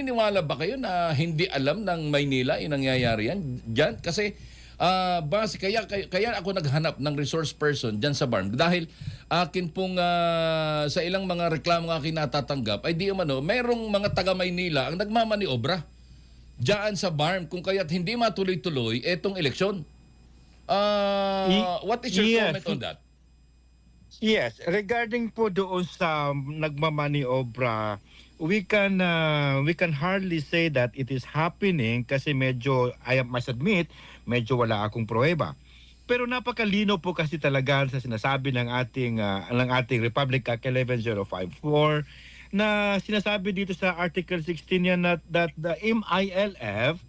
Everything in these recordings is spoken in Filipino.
Naniniwala ba kayo na hindi alam ng Maynila yung nangyayari yan dyan? Kasi base, kaya ako naghanap ng resource person dyan sa BARM dahil akin pong sa ilang mga reklamo nga kinatatanggap ay di umano, merong mga taga Maynila ang nagmamaniobra dyan sa BARM kung kaya't hindi matuloy-tuloy etong eleksyon. What is your comment on that? Yes, regarding po doon sa nagmamaniobra, we can hardly say that it is happening kasi medyo, I must admit, medyo wala akong pruweba. Pero napakalino po kasi talaga sa sinasabi ng ating Republic Act 11054 na sinasabi dito sa Article 16 yan that the MILF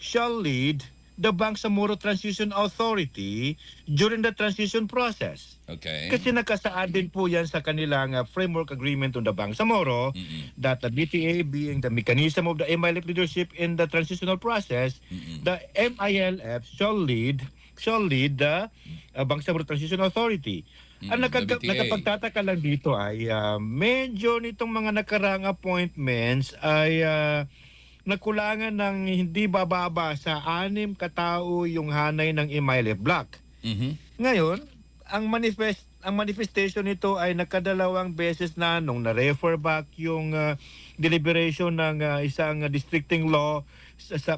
shall lead the Bangsamoro Transition Authority during the transition process. Okay. Kasi nakasaad din po yan sa kanilang framework agreement on the Bangsamoro that the BTA being the mechanism of the MILF leadership in the transitional process, the MILF shall lead the Bangsamoro Transition Authority. Ang nakapagtataka lang dito ay medyo nitong mga nakaraang appointments ay nakulangan ng hindi bababa sa 6 katao yung hanay ng MILF block. Ngayon, ang manifestation nito ay nakadalawang beses na nung na-refer back yung deliberation ng isang districting law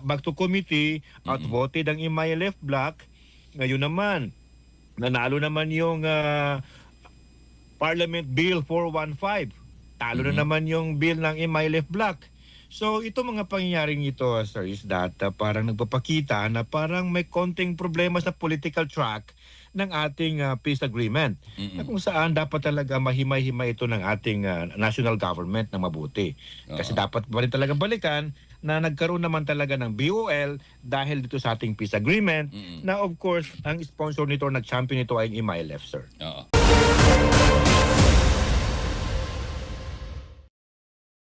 back to committee, outvoted ang MILF block. Ngayon naman, nanalo naman yung Parliament Bill 415. Talo na naman yung bill ng MILF block. So ito mga pangyayaring ito, sir, is that parang nagpapakita na parang may konting problema sa political track ng ating peace agreement. Na kung saan dapat talaga mahimay-himay ito ng ating national government na mabuti. Kasi dapat pa rin talaga balikan na nagkaroon naman talaga ng BOL dahil dito sa ating peace agreement na of course ang sponsor nito, nag-champion nito ay MILF, sir.